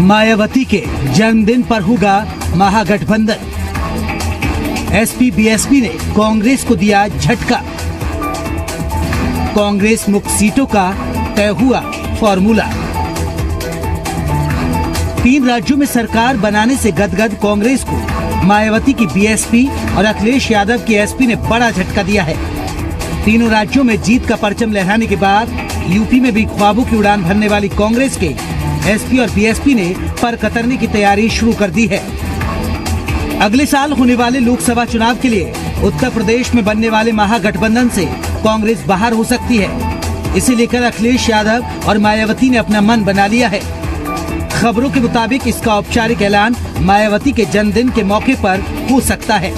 मायावती के जन्मदिन पर होगा महागठबंधन। एसपी बीएसपी ने कांग्रेस को दिया झटका। कांग्रेस मुक्त सीटों का तय हुआ फॉर्मूला। 3 राज्यों में सरकार बनाने से गदगद कांग्रेस को मायावती की बीएसपी और अखिलेश यादव की एसपी ने बड़ा झटका दिया है। तीनों राज्यों में जीत का परचम लहराने के बाद यूपी में भी ख्वाबों की उड़ान भरने वाली कांग्रेस के एसपी और बीएसपी ने पर कतरने की तैयारी शुरू कर दी है। अगले साल होने वाले लोकसभा चुनाव के लिए उत्तर प्रदेश में बनने वाले महागठबंधन से कांग्रेस बाहर हो सकती है। इसे लेकर अखिलेश यादव और मायावती ने अपना मन बना लिया है। खबरों के मुताबिक इसका औपचारिक ऐलान मायावती के जन्मदिन के मौके पर हो सकता है।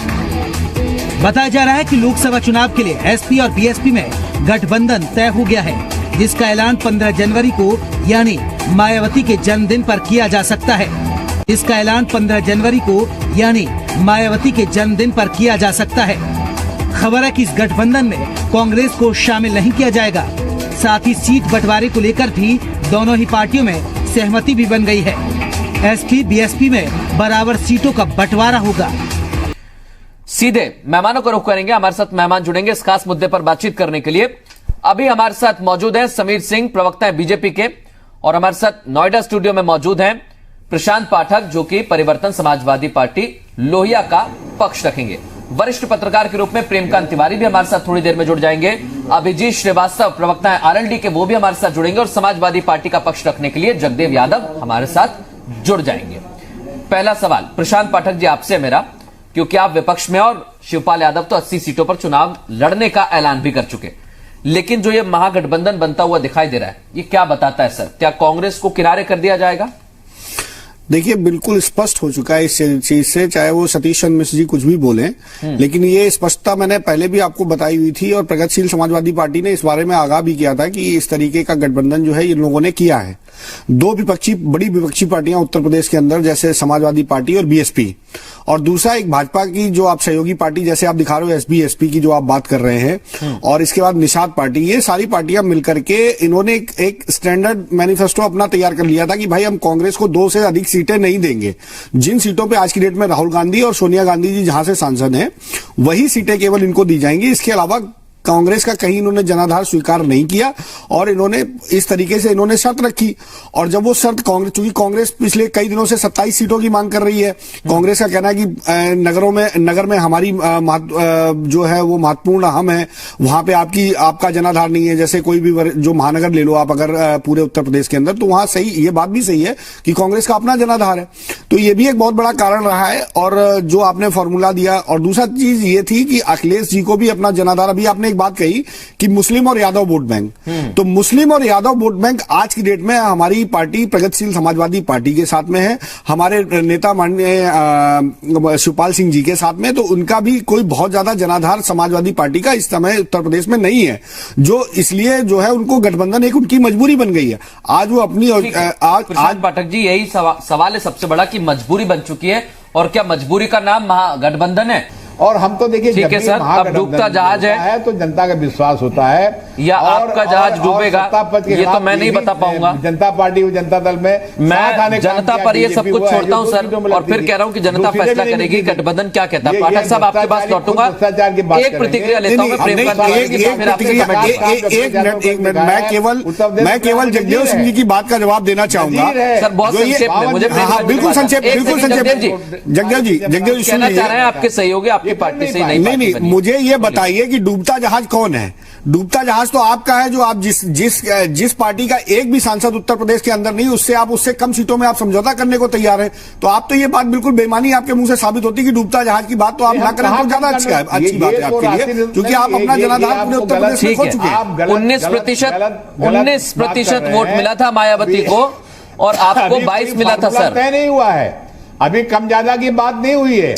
बताया जा रहा है कि लोकसभा चुनाव के लिए एसपी और बीएसपी में गठबंधन तय हो गया है, जिसका ऐलान 15 जनवरी को यानी मायावती के जन्मदिन पर किया जा सकता है। इसका ऐलान 15 जनवरी को यानी मायावती के जन्मदिन पर किया जा सकता है। खबर है कि इस गठबंधन में कांग्रेस को शामिल नहीं किया जाएगा। साथ ही सीट बंटवारे को लेकर भी दोनों ही पार्टियों में सहमति भी बन गई है। एसपी बीएसपी में बराबर सीटों का बंटवारा होगा। सीधे मेहमानों को रुख करेंगे। हमारे साथ मेहमान जुड़ेंगे इस खास मुद्दे पर बातचीत करने के लिए। अभी हमारे साथ मौजूद हैं समीर सिंह, प्रवक्ता है बीजेपी के, और हमारे साथ नोएडा स्टूडियो में मौजूद हैं प्रशांत पाठक, जो कि परिवर्तन समाजवादी पार्टी लोहिया का पक्ष रखेंगे। वरिष्ठ पत्रकार के रूप में प्रेमकांत तिवारी भी हमारे साथ थोड़ी देर में जुड़ जाएंगे। अभिजीत श्रीवास्तव, प्रवक्ता है आरएलडी के, वो भी हमारे साथ जुड़ेंगे, और समाजवादी पार्टी का पक्ष रखने के लिए जगदेव यादव हमारे साथ जुड़ जाएंगे। पहला सवाल प्रशांत पाठक जी आपसे है मेरा, क्योंकि आप विपक्ष में और शिवपाल यादव तो 80 सीटों पर चुनाव लड़ने का ऐलान भी कर चुके, लेकिन जो ये महागठबंधन बनता हुआ दिखाई दे रहा है, ये क्या बताता है सर? क्या कांग्रेस को किनारे कर दिया जाएगा? देखिए, बिल्कुल स्पष्ट हो चुका है इस चीज से, चाहे वो सतीश चंद्र मिश्र जी कुछ भी बोले, लेकिन ये स्पष्टता मैंने पहले भी आपको बताई हुई थी, और प्रगतिशील समाजवादी पार्टी ने इस बारे में आगाह भी किया था कि इस तरीके का गठबंधन जो है इन लोगों ने किया है। 2 बड़ी विपक्षी पार्टियां उत्तर प्रदेश के अंदर, जैसे समाजवादी पार्टी और बीएसपी, और दूसरा एक भाजपा की जो आप सहयोगी पार्टी जैसे आप दिखा रहे हो एसपी की जो आप बात कर रहे हैं, और इसके बाद निषाद पार्टी, ये सारी पार्टियां मिलकर के इन्होंने एक स्टैंडर्ड मैनिफेस्टो अपना तैयार कर लिया था कि भाई हम कांग्रेस को 2 से अधिक सीटें नहीं देंगे। जिन सीटों पे आज की डेट में राहुल गांधी और सोनिया गांधी जी जहां से सांसद हैं, वही सीटें केवल इनको दी जाएंगी। इसके अलावा कांग्रेस का कहीं इन्होंने जनाधार स्वीकार नहीं किया, और इन्होंने इस तरीके से इन्होंने शर्त रखी। और जब वो शर्त चूंकि कांग्रेस पिछले कई दिनों से 27 सीटों की मांग कर रही है, कांग्रेस का कहना है कि नगर में हमारी जो है वो महत्वपूर्ण अहम है, वहां पे आपका जनाधार नहीं है। जैसे कोई भी जो महानगर ले लो आप, अगर पूरे उत्तर प्रदेश के अंदर, तो वहां सही, ये बात भी सही है कि कांग्रेस का अपना जनाधार है। तो ये भी एक बहुत बड़ा कारण रहा है, और जो आपने फॉर्मूला दिया। और दूसरा चीज ये थी कि अखिलेश जी को भी अपना जनाधार, अभी आपने बात कही कि मुस्लिम और यादव वोट बैंक, तो मुस्लिम और यादव वोट बैंक आज की डेट में हमारी पार्टी प्रगतिशील समाजवादी पार्टी के साथ में है, हमारे नेता माननीय शिवपाल सिंह जी के साथ में। तो उनका भी कोई बहुत ज्यादा जनाधार समाजवादी पार्टी का इस समय उत्तर प्रदेश में नहीं है, जो इसलिए जो है उनको गठबंधन एक उनकी मजबूरी बन गई है। आज वो अपनी आज पाठक जी यही सवाल है सबसे बड़ा कि मजबूरी बन चुकी है, और क्या मजबूरी का नाम महागठबंधन है? और हम तो देखिए, ठीक है सर, अब डूबता जहाज है तो जनता का विश्वास होता है, या आपका जहाज डूबेगा, ये तो मैं नहीं बता पाऊंगा। जनता पार्टी और जनता दल में मैं जनता पर ये सब कुछ छोड़ता हूं सर, और फिर कह रहा हूं कि जनता फैसला करेगी गठबंधन क्या कहता है। पाठक साहब आपके पास लौटूंगा, एक प्रतिक्रिया लेता हूं मैं केवल जगदेव सिंह जी की बात का जवाब देना चाहूंगा सर, बहुत संक्षेप में मुझे। बिल्कुल संक्षेप, जगदेव जी कहना चाह रहे हैं आपके सहयोगी पार्टी से नहीं, मुझे ये बताइए कि डूबता जहाज कौन है? डूबता जहाज तो आपका है, जो आप जिस पार्टी का एक भी सांसद उत्तर प्रदेश के अंदर नहीं, उससे कम सीटों में आप समझौता करने को तैयार हैं। तो आप तो ये बात बिल्कुल बेईमानी आपके मुंह से साबित होती कि डूबता जहाज की बात तो आप ना करें तो ज्यादा अच्छी बात है आपके लिए, क्योंकि आप अपना जनाधार पूरे उत्तर प्रदेश में खो चुके हैं। 19% वोट मिला था मायावती को, और आपको 22 मिला था सर। तय नहीं हुआ है, अभी कम ज्यादा की बात नहीं हुई है।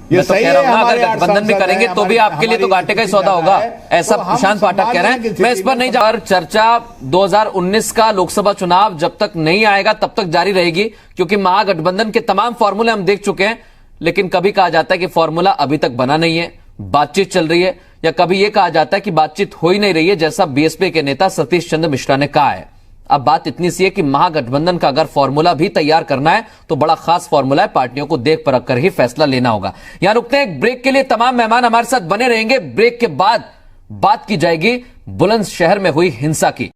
मैं तो कह रहा हूं अगर गठबंधन भी करेंगे तो भी आपके लिए तो घाटे का ही सौदा होगा, ऐसा प्रशांत पाठक कह रहे हैं। मैं इस पर नहीं जा, चर्चा 2019 का लोकसभा चुनाव जब तक नहीं आएगा तब तक जारी रहेगी, क्योंकि महागठबंधन के तमाम फॉर्मूले हम देख चुके हैं। लेकिन कभी कहा जाता है कि फॉर्मूला अभी तक बना नहीं है, बातचीत चल रही है, या कभी यह कहा जाता है कि बातचीत हो ही नहीं रही है, जैसा बीएसपी के नेता सतीश चंद्र मिश्रा ने कहा है। अब बात इतनी सी है कि महागठबंधन का अगर फॉर्मूला भी तैयार करना है तो बड़ा खास फॉर्मूला है, पार्टियों को देख परख कर ही फैसला लेना होगा। यहां रुकते हैं एक ब्रेक के लिए, तमाम मेहमान हमारे साथ बने रहेंगे। ब्रेक के बाद बात की जाएगी बुलंदशहर में हुई हिंसा की।